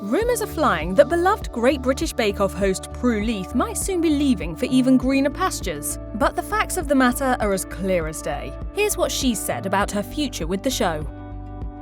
Rumours are flying that beloved Great British Bake Off host Prue Leith might soon be leaving for even greener pastures. But the facts of the matter are as clear as day. Here's what she said about her future with the show.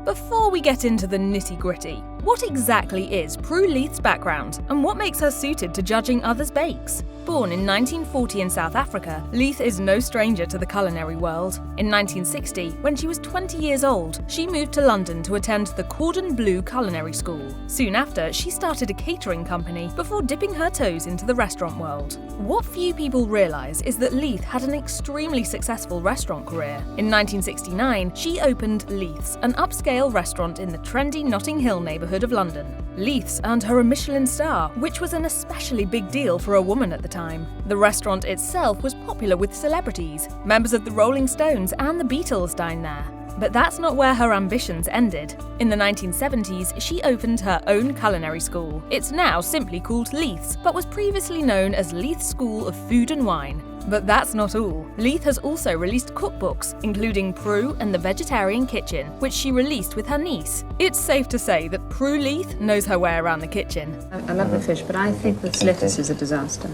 Before we get into the nitty-gritty, what exactly is Prue Leith's background and what makes her suited to judging others' bakes? Born in 1940 in South Africa, Leith is no stranger to the culinary world. In 1960, when she was 20 years old, she moved to London to attend the Cordon Bleu Culinary School. Soon after, she started a catering company before dipping her toes into the restaurant world. What few people realise is that Leith had an extremely successful restaurant career. In 1969, she opened Leith's, an upscale restaurant in the trendy Notting Hill neighbourhood of London. Leith's earned her a Michelin star, which was an especially big deal for a woman at the time. The restaurant itself was popular with celebrities. Members of the Rolling Stones and the Beatles dined there. But that's not where her ambitions ended. In the 1970s, she opened her own culinary school. It's now simply called Leith's, but was previously known as Leith's School of Food and Wine. But that's not all. Leith has also released cookbooks, including Prue and the Vegetarian Kitchen, which she released with her niece. It's safe to say that Prue Leith knows her way around the kitchen. I love the fish, but I think this lettuce is a disaster.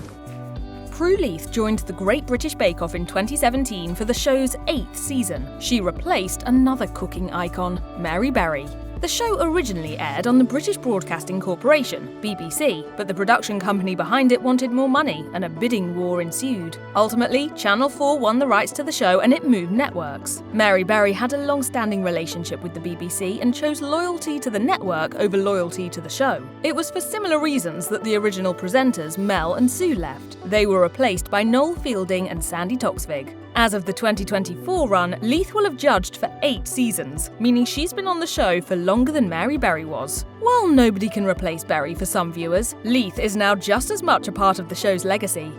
Prue Leith joined the Great British Bake Off in 2017 for the show's 8th season. She replaced another cooking icon, Mary Berry. The show originally aired on the British Broadcasting Corporation, BBC, but the production company behind it wanted more money and a bidding war ensued. Ultimately, Channel 4 won the rights to the show and it moved networks. Mary Berry had a long-standing relationship with the BBC and chose loyalty to the network over loyalty to the show. It was for similar reasons that the original presenters, Mel and Sue, left. They were replaced by Noel Fielding and Sandy Toksvig. As of the 2024 run, Leith will have judged for 8 seasons, meaning she's been on the show for longer than Mary Berry was. While nobody can replace Berry for some viewers, Leith is now just as much a part of the show's legacy.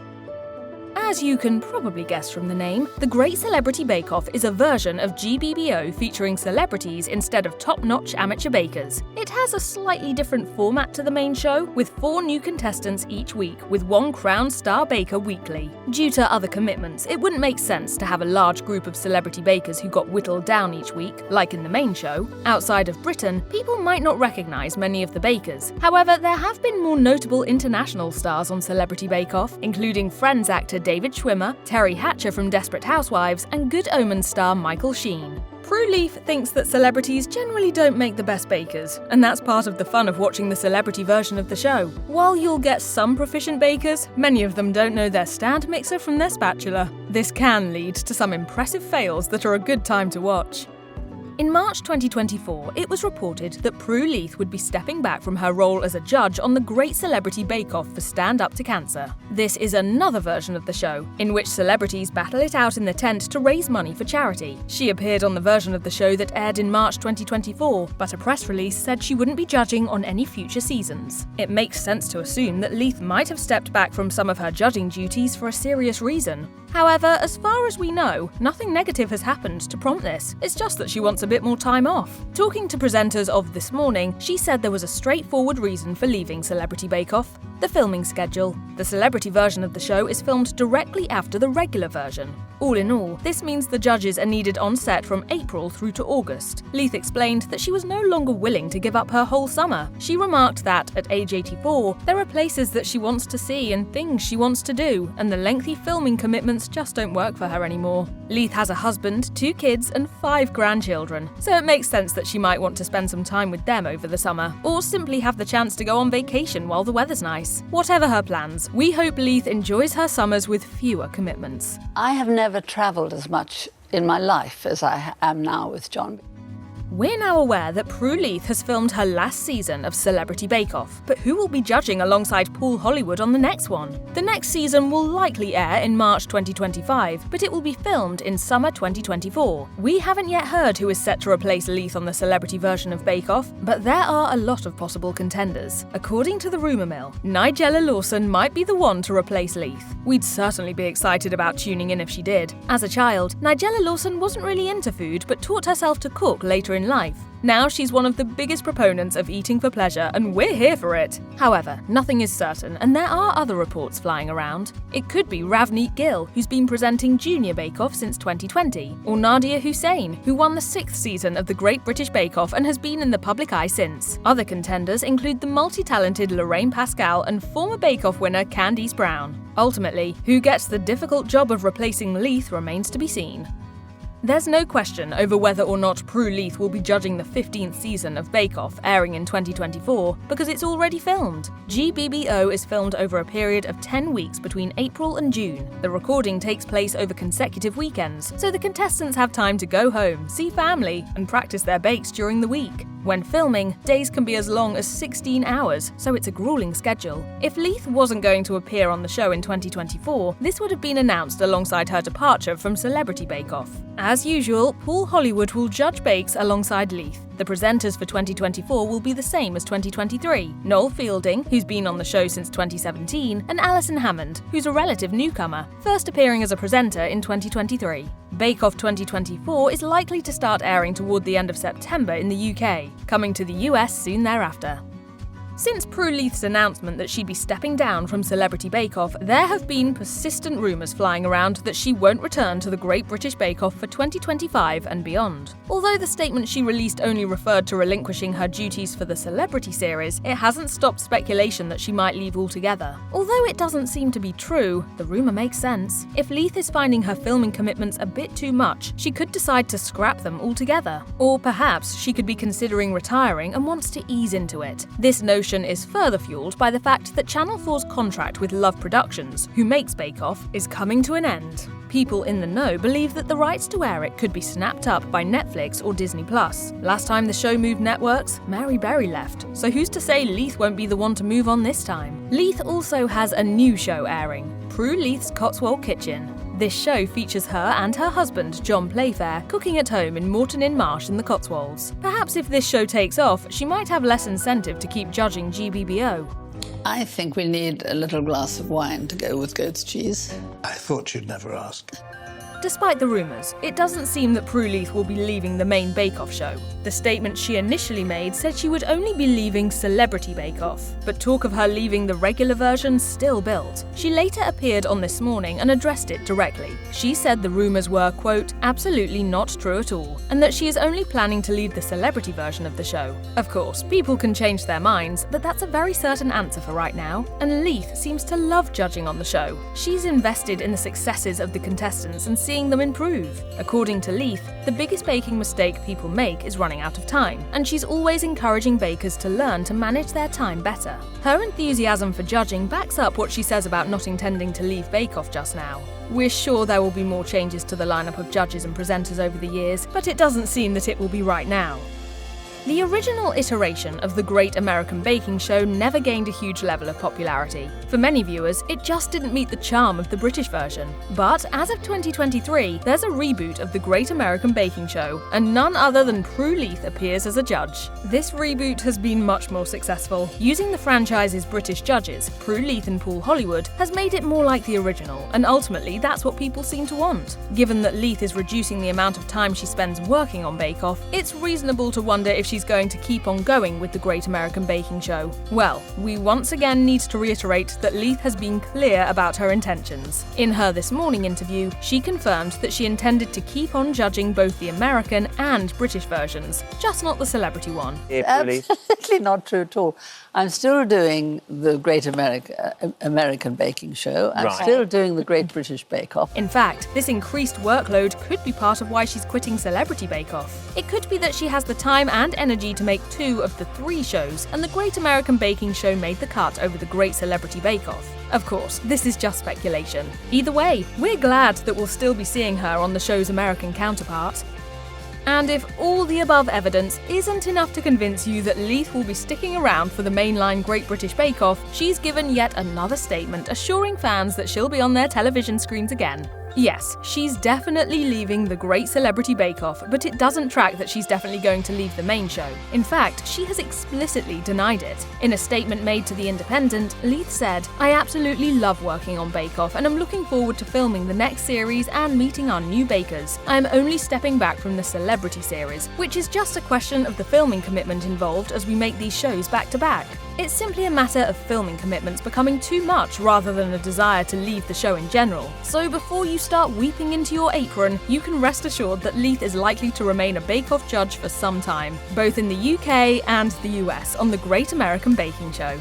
As you can probably guess from the name, the Great Celebrity Bake Off is a version of GBBO featuring celebrities instead of top-notch amateur bakers. It has a slightly different format to the main show, with 4 new contestants each week, with 1 crowned star baker weekly. Due to other commitments, it wouldn't make sense to have a large group of celebrity bakers who got whittled down each week, like in the main show. Outside of Britain, people might not recognise many of the bakers. However, there have been more notable international stars on Celebrity Bake Off, including Friends actor David Schwimmer, Terry Hatcher from Desperate Housewives, and Good Omens star Michael Sheen. Prue Leith thinks that celebrities generally don't make the best bakers, and that's part of the fun of watching the celebrity version of the show. While you'll get some proficient bakers, many of them don't know their stand mixer from their spatula. This can lead to some impressive fails that are a good time to watch. In March 2024, it was reported that Prue Leith would be stepping back from her role as a judge on the Great Celebrity Bake Off for Stand Up to Cancer. This is another version of the show, in which celebrities battle it out in the tent to raise money for charity. She appeared on the version of the show that aired in March 2024, but a press release said she wouldn't be judging on any future seasons. It makes sense to assume that Leith might have stepped back from some of her judging duties for a serious reason. However, as far as we know, nothing negative has happened to prompt this. It's just that she wants a bit more time off. Talking to presenters of This Morning, she said there was a straightforward reason for leaving Celebrity Bake Off: the filming schedule. The celebrity version of the show is filmed directly after the regular version. All in all, this means the judges are needed on set from April through to August. Leith explained that she was no longer willing to give up her whole summer. She remarked that, at age 84, there are places that she wants to see and things she wants to do, and the lengthy filming commitments just don't work for her anymore. Leith has a husband, 2 kids, and 5 grandchildren, so it makes sense that she might want to spend some time with them over the summer, or simply have the chance to go on vacation while the weather's nice. Whatever her plans, we hope Leith enjoys her summers with fewer commitments. I have never travelled as much in my life as I am now with John. We're now aware that Prue Leith has filmed her last season of Celebrity Bake Off, but who will be judging alongside Paul Hollywood on the next one? The next season will likely air in March 2025, but it will be filmed in summer 2024. We haven't yet heard who is set to replace Leith on the celebrity version of Bake Off, but there are a lot of possible contenders. According to the rumour mill, Nigella Lawson might be the one to replace Leith. We'd certainly be excited about tuning in if she did. As a child, Nigella Lawson wasn't really into food, but taught herself to cook later in in life. Now she's one of the biggest proponents of eating for pleasure, and we're here for it. However, nothing is certain, and there are other reports flying around. It could be Ravneet Gill, who's been presenting Junior Bake Off since 2020, or Nadia Hussain, who won the 6th season of the Great British Bake Off and has been in the public eye since. Other contenders include the multi-talented Lorraine Pascal and former Bake Off winner Candice Brown. Ultimately, who gets the difficult job of replacing Leith remains to be seen. There's no question over whether or not Prue Leith will be judging the 15th season of Bake Off, airing in 2024, because it's already filmed. GBBO is filmed over a period of 10 weeks between April and June. The recording takes place over consecutive weekends, so the contestants have time to go home, see family, and practice their bakes during the week. When filming, days can be as long as 16 hours, so it's a grueling schedule. If Leith wasn't going to appear on the show in 2024, this would have been announced alongside her departure from Celebrity Bake Off. As usual, Paul Hollywood will judge bakes alongside Leith. The presenters for 2024 will be the same as 2023, Noel Fielding, who's been on the show since 2017, and Alison Hammond, who's a relative newcomer, first appearing as a presenter in 2023. Bake Off 2024 is likely to start airing toward the end of September in the UK, coming to the US soon thereafter. Since Prue Leith's announcement that she'd be stepping down from Celebrity Bake Off, there have been persistent rumours flying around that she won't return to the Great British Bake Off for 2025 and beyond. Although the statement she released only referred to relinquishing her duties for the Celebrity series, it hasn't stopped speculation that she might leave altogether. Although it doesn't seem to be true, the rumour makes sense. If Leith is finding her filming commitments a bit too much, she could decide to scrap them altogether. Or perhaps she could be considering retiring and wants to ease into it. This notion is further fueled by the fact that Channel 4's contract with Love Productions, who makes Bake Off, is coming to an end. People in the know believe that the rights to air it could be snapped up by Netflix or Disney+. Last time the show moved networks, Mary Berry left, so who's to say Leith won't be the one to move on this time? Leith also has a new show airing, Prue Leith's Cotswold Kitchen. This show features her and her husband, John Playfair, cooking at home in Moreton-in-Marsh in the Cotswolds. Perhaps if this show takes off, she might have less incentive to keep judging GBBO. I think we need a little glass of wine to go with goat's cheese. I thought you'd never ask. Despite the rumours, it doesn't seem that Prue Leith will be leaving the main Bake Off show. The statement she initially made said she would only be leaving Celebrity Bake Off, but talk of her leaving the regular version still built. She later appeared on This Morning and addressed it directly. She said the rumours were, quote, absolutely not true at all, and that she is only planning to leave the celebrity version of the show. Of course, people can change their minds, but that's a very certain answer for right now, and Leith seems to love judging on the show. She's invested in the successes of the contestants and seeing them improve. According to Leith, the biggest baking mistake people make is running out of time, and she's always encouraging bakers to learn to manage their time better. Her enthusiasm for judging backs up what she says about not intending to leave Bake Off just now. We're sure there will be more changes to the lineup of judges and presenters over the years, but it doesn't seem that it will be right now. The original iteration of the Great American Baking Show never gained a huge level of popularity. For many viewers, it just didn't meet the charm of the British version. But as of 2023, there's a reboot of the Great American Baking Show, and none other than Prue Leith appears as a judge. This reboot has been much more successful. Using the franchise's British judges, Prue Leith and Paul Hollywood, has made it more like the original, and ultimately that's what people seem to want. Given that Leith is reducing the amount of time she spends working on Bake Off, it's reasonable to wonder if she's going to keep on going with the Great American Baking Show. Well, we once again need to reiterate that Leith has been clear about her intentions. In her This Morning interview, she confirmed that she intended to keep on judging both the American and British versions, just not the celebrity one. Absolutely not true at all. I'm still doing the Great American Baking Show. I'm still doing the Great British Bake Off. In fact, this increased workload could be part of why she's quitting Celebrity Bake Off. It could be that she has the time and energy to make 2 of the 3 shows, and the Great American Baking Show made the cut over the Great Celebrity Bake Off. Of course, this is just speculation. Either way, we're glad that we'll still be seeing her on the show's American counterpart. And if all the above evidence isn't enough to convince you that Leith will be sticking around for the mainline Great British Bake Off, she's given yet another statement assuring fans that she'll be on their television screens again. Yes, she's definitely leaving the Great Celebrity Bake Off, but it doesn't track that she's definitely going to leave the main show. In fact, she has explicitly denied it. In a statement made to The Independent, Leith said, "I absolutely love working on Bake Off and I'm looking forward to filming the next series and meeting our new bakers. I am only stepping back from the celebrity series, which is just a question of the filming commitment involved as we make these shows back to back. It's simply a matter of filming commitments becoming too much rather than a desire to leave the show in general. So before you start weeping into your apron, you can rest assured that Leith is likely to remain a Bake Off judge for some time, both in the UK and the US on the Great American Baking Show."